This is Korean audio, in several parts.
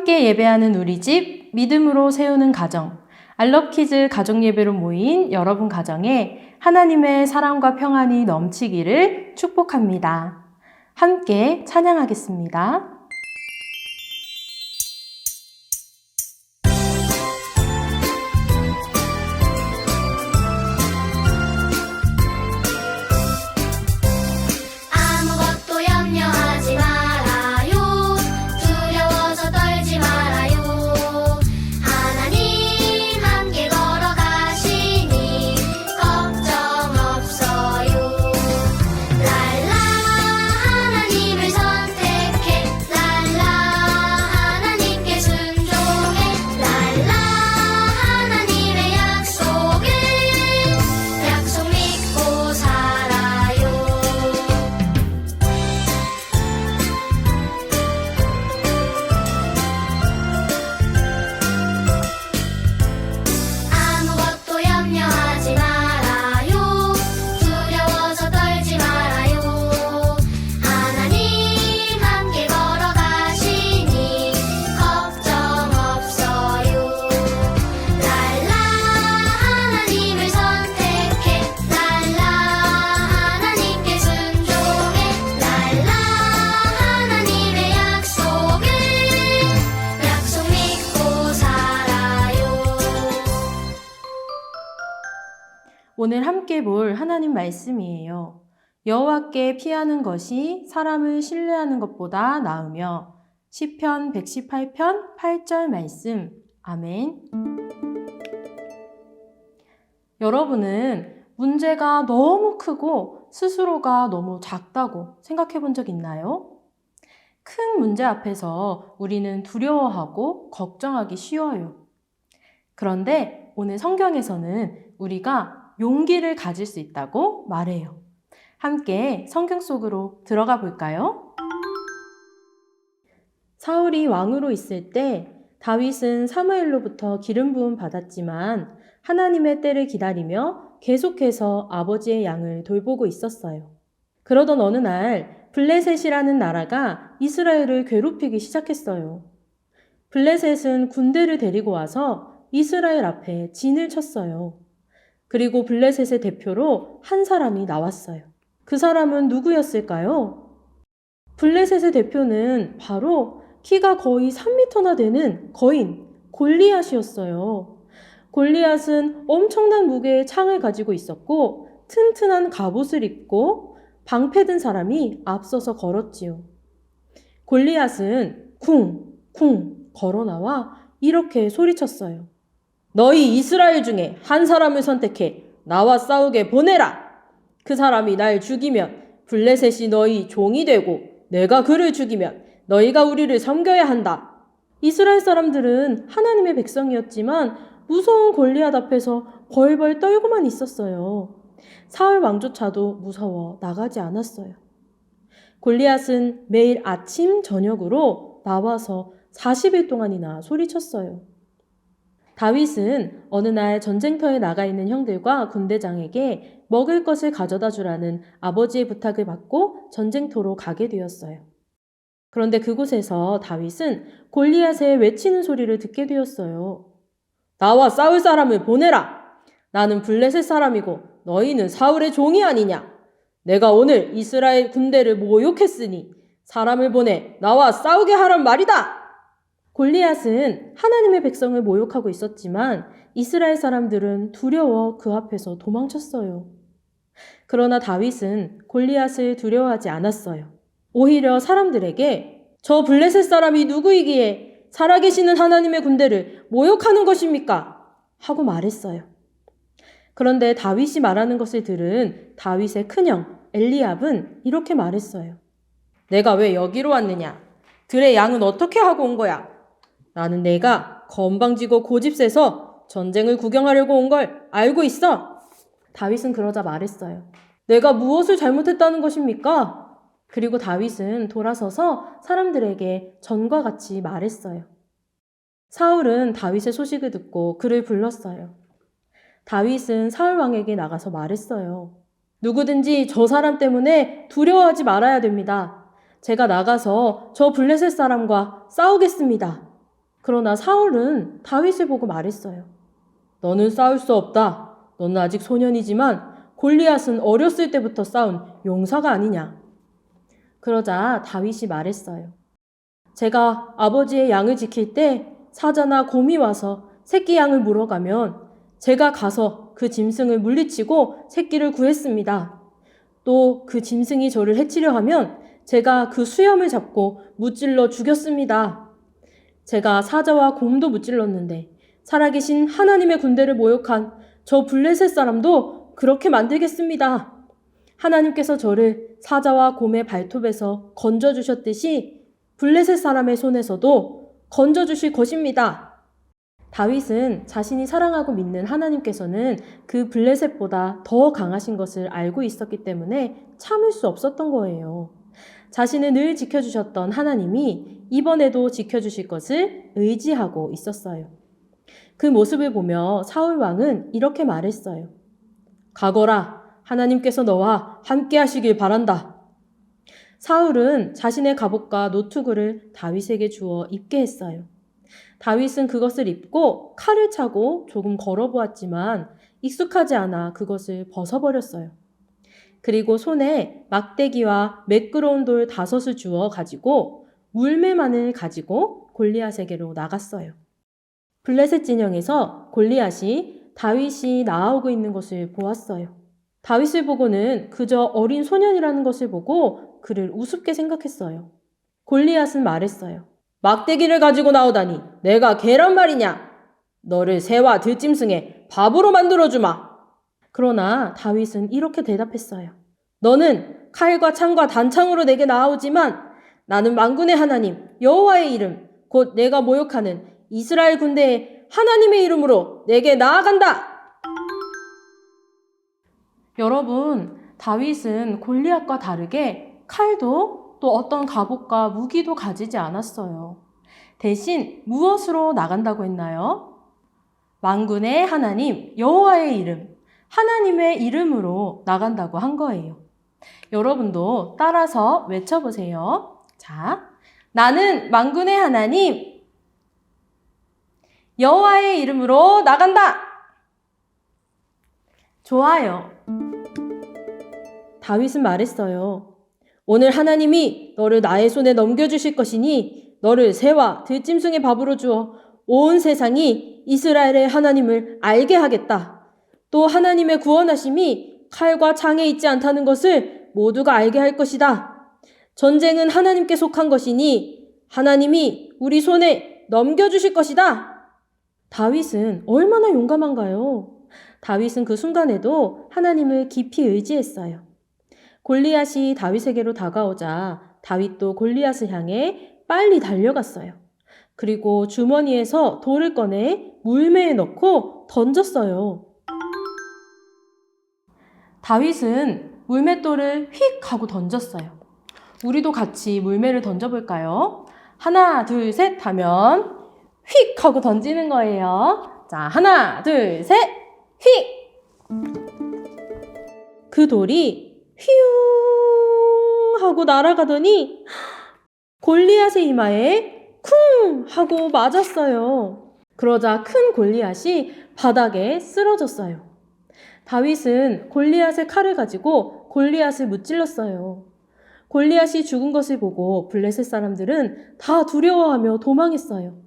함께 예배하는 우리 집, 믿음으로 세우는 가정, 알러키즈 가정예배로 모인 여러분 가정에 하나님의 사랑과 평안이 넘치기를 축복합니다. 함께 찬양하겠습니다. 아무것도 염려하지 말아요. 두려워서 떨지 말아요. 하나님 함께 걸어가시니 걱정 없어요. 랄라 하나님을 선택해. 랄라 하나님께 순종해. 랄라 하나님의 약속 믿고 살아요. 아무것도 염려하지 말아요. 두려워서 떨지 말아요. 하나님 함께 걸어가시니 걱정 없어요. 랄라 하나님을 선택해. 랄라 하나님께 순종해. 랄라 하나님의 약속 믿고 살아요. 오늘 함께 볼 하나님 말씀이에요. 여호와께 피하는 것이 사람을 신뢰하는 것보다 나으며 시편 118편 8절 말씀. 아멘. 여러분은 문제가 너무 크고 스스로가 너무 작다고 생각해 본 적 있나요? 큰 문제 앞에서 우리는 두려워하고 걱정하기 쉬워요. 그런데 오늘 성경에서는 우리가 용기를 가질 수 있다고 말해요. 함께 성경 속으로 들어가 볼까요? 사울이 왕으로 있을 때 다윗은 사무엘로부터 기름 부음 받았지만 하나님의 때를 기다리며 계속해서 아버지의 양을 돌보고 있었어요. 그러던 어느 날 블레셋이라는 나라가 이스라엘을 괴롭히기 시작했어요. 블레셋은 군대를 데리고 와서 이스라엘 앞에 진을 쳤어요. 그리고 블레셋의 대표로 한 사람이 나왔어요. 그 사람은 누구였을까요? 블레셋의 대표는 바로 키가 거의 3m나 되는 거인 골리앗이었어요. 골리앗은 엄청난 무게의 창을 가지고 있었고 튼튼한 갑옷을 입고 방패든 사람이 앞서서 걸었지요. 골리앗은 쿵쿵 걸어 나와 이렇게 소리쳤어요. 너희 이스라엘 중에 한 사람을 선택해 나와 싸우게 보내라. 그 사람이 날 죽이면 블레셋이 너희 종이 되고 내가 그를 죽이면 너희가 우리를 섬겨야 한다. 이스라엘 사람들은 하나님의 백성이었지만 무서운 골리앗 앞에서 벌벌 떨고만 있었어요. 사울 왕조차도 무서워 나가지 않았어요. 골리앗은 매일 아침 저녁으로 나와서 40일 동안이나 소리쳤어요. 다윗은 어느 날 전쟁터에 나가 있는 형들과 군대장에게 먹을 것을 가져다 주라는 아버지의 부탁을 받고 전쟁터로 가게 되었어요. 그런데 그곳에서 다윗은 골리앗의 외치는 소리를 듣게 되었어요. 나와 싸울 사람을 보내라. 나는 블레셋 사람이고 너희는 사울의 종이 아니냐. 내가 오늘 이스라엘 군대를 모욕했으니 사람을 보내 나와 싸우게 하란 말이다. 골리앗은 하나님의 백성을 모욕하고 있었지만 이스라엘 사람들은 두려워 그 앞에서 도망쳤어요. 그러나 다윗은 골리앗을 두려워하지 않았어요. 오히려 사람들에게 저 블레셋 사람이 누구이기에 살아계시는 하나님의 군대를 모욕하는 것입니까? 하고 말했어요. 그런데 다윗이 말하는 것을 들은 다윗의 큰형 엘리압은 이렇게 말했어요. 내가 왜 여기로 왔느냐? 들의 양은 어떻게 하고 온 거야? 나는 내가 건방지고 고집세서 전쟁을 구경하려고 온 걸 알고 있어. 다윗은 그러자 말했어요. 내가 무엇을 잘못했다는 것입니까? 그리고 다윗은 돌아서서 사람들에게 전과 같이 말했어요. 사울은 다윗의 소식을 듣고 그를 불렀어요. 다윗은 사울 왕에게 나가서 말했어요. 누구든지 저 사람 때문에 두려워하지 말아야 됩니다. 제가 나가서 저 블레셋 사람과 싸우겠습니다. 그러나 사울은 다윗을 보고 말했어요. 너는 싸울 수 없다. 너는 아직 소년이지만 골리앗은 어렸을 때부터 싸운 용사가 아니냐. 그러자 다윗이 말했어요. 제가 아버지의 양을 지킬 때 사자나 곰이 와서 새끼 양을 물어가면 제가 가서 그 짐승을 물리치고 새끼를 구했습니다. 또 그 짐승이 저를 해치려 하면 제가 그 수염을 잡고 무찔러 죽였습니다. 제가 사자와 곰도 무찔렀는데 살아계신 하나님의 군대를 모욕한 저 블레셋 사람도 그렇게 만들겠습니다. 하나님께서 저를 사자와 곰의 발톱에서 건져주셨듯이 블레셋 사람의 손에서도 건져주실 것입니다. 다윗은 자신이 사랑하고 믿는 하나님께서는 그 블레셋보다 더 강하신 것을 알고 있었기 때문에 참을 수 없었던 거예요. 자신을 늘 지켜주셨던 하나님이 이번에도 지켜주실 것을 의지하고 있었어요. 그 모습을 보며 사울 왕은 이렇게 말했어요. 가거라, 하나님께서 너와 함께 하시길 바란다. 사울은 자신의 갑옷과 노투구를 다윗에게 주어 입게 했어요. 다윗은 그것을 입고 칼을 차고 조금 걸어보았지만 익숙하지 않아 그것을 벗어버렸어요. 그리고 손에 막대기와 매끄러운 돌 5을 주어 가지고 물매만을 가지고 골리앗에게로 나갔어요. 블레셋 진영에서 골리앗이 다윗이 나아오고 있는 것을 보았어요. 다윗을 보고는 그저 어린 소년이라는 것을 보고 그를 우습게 생각했어요. 골리앗은 말했어요. 막대기를 가지고 나오다니 내가 개란 말이냐? 너를 새와 들짐승의 밥으로 만들어주마. 그러나 다윗은 이렇게 대답했어요. 너는 칼과 창과 단창으로 내게 나아오지만 나는 만군의 하나님 여호와의 이름 곧 내가 모욕하는 이스라엘 군대의 하나님의 이름으로 내게 나아간다. 여러분, 다윗은 골리앗과 다르게 칼도 또 어떤 갑옷과 무기도 가지지 않았어요. 대신 무엇으로 나간다고 했나요? 만군의 하나님 여호와의 이름, 하나님의 이름으로 나간다고 한 거예요. 여러분도 따라서 외쳐보세요. 자, 나는 만군의 하나님 여호와의 이름으로 나간다. 좋아요. 다윗은 말했어요. 오늘 하나님이 너를 나의 손에 넘겨주실 것이니 너를 새와 들짐승의 밥으로 주어 온 세상이 이스라엘의 하나님을 알게 하겠다. 또 하나님의 구원하심이 칼과 창에 있지 않다는 것을 모두가 알게 할 것이다. 전쟁은 하나님께 속한 것이니 하나님이 우리 손에 넘겨주실 것이다. 다윗은 얼마나 용감한가요? 다윗은 그 순간에도 하나님을 깊이 의지했어요. 골리앗이 다윗에게로 다가오자 다윗도 골리앗을 향해 빨리 달려갔어요. 그리고 주머니에서 돌을 꺼내 물매에 넣고 던졌어요. 다윗은 물맷돌을 휙 하고 던졌어요. 우리도 같이 물매를 던져볼까요? 하나, 둘, 셋 하면 휙 하고 던지는 거예요. 자, 하나, 둘, 셋, 휙! 그 돌이 휘웅 하고 날아가더니 골리앗의 이마에 쿵 하고 맞았어요. 그러자 큰 골리앗이 바닥에 쓰러졌어요. 다윗은 골리앗의 칼을 가지고 골리앗을 무찔렀어요. 골리앗이 죽은 것을 보고 블레셋 사람들은 다 두려워하며 도망했어요.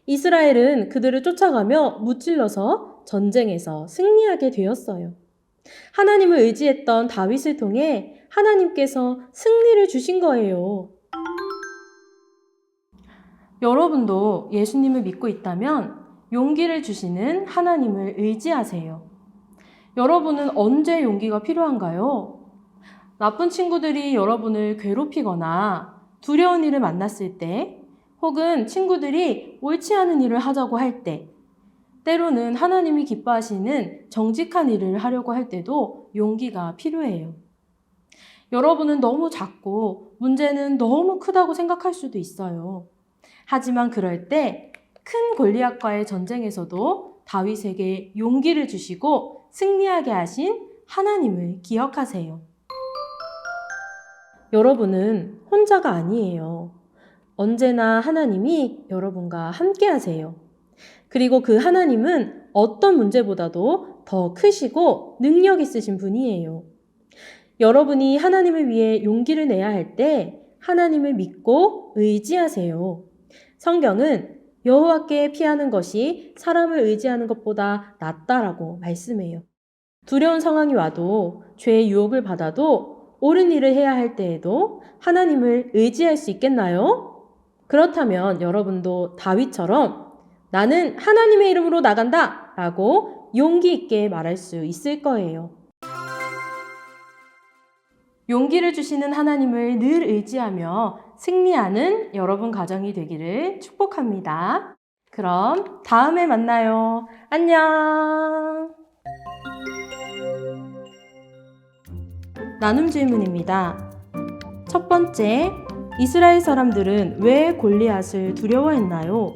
이스라엘은 그들을 쫓아가며 무찔러서 전쟁에서 승리하게 되었어요. 하나님을 의지했던 다윗을 통해 하나님께서 승리를 주신 거예요. 여러분도 예수님을 믿고 있다면 용기를 주시는 하나님을 의지하세요. 여러분은 언제 용기가 필요한가요? 나쁜 친구들이 여러분을 괴롭히거나 두려운 일을 만났을 때, 혹은 친구들이 옳지 않은 일을 하자고 할 때, 때로는 하나님이 기뻐하시는 정직한 일을 하려고 할 때도 용기가 필요해요. 여러분은 너무 작고 문제는 너무 크다고 생각할 수도 있어요. 하지만 그럴 때 큰 골리앗과의 전쟁에서도 다윗에게 용기를 주시고 승리하게 하신 하나님을 기억하세요. 여러분은 혼자가 아니에요. 언제나 하나님이 여러분과 함께 하세요. 그리고 그 하나님은 어떤 문제보다도 더 크시고 능력 있으신 분이에요. 여러분이 하나님을 위해 용기를 내야 할 때 하나님을 믿고 의지하세요. 성경은 여호와께 피하는 것이 사람을 의지하는 것보다 낫다라고 말씀해요. 두려운 상황이 와도 죄의 유혹을 받아도 옳은 일을 해야 할 때에도 하나님을 의지할 수 있겠나요? 그렇다면 여러분도 다윗처럼 나는 하나님의 이름으로 나간다 라고 용기 있게 말할 수 있을 거예요. 용기를 주시는 하나님을 늘 의지하며 승리하는 여러분 가정이 되기를 축복합니다. 그럼 다음에 만나요. 안녕. 나눔 질문입니다. 첫 번째, 이스라엘 사람들은 왜 골리앗을 두려워했나요?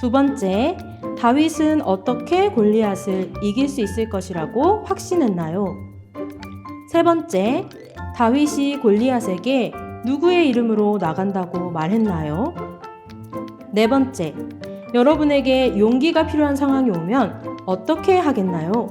두 번째, 다윗은 어떻게 골리앗을 이길 수 있을 것이라고 확신했나요? 세 번째, 다윗이 골리앗에게 누구의 이름으로 나간다고 말했나요? 네 번째, 여러분에게 용기가 필요한 상황이 오면 어떻게 하겠나요?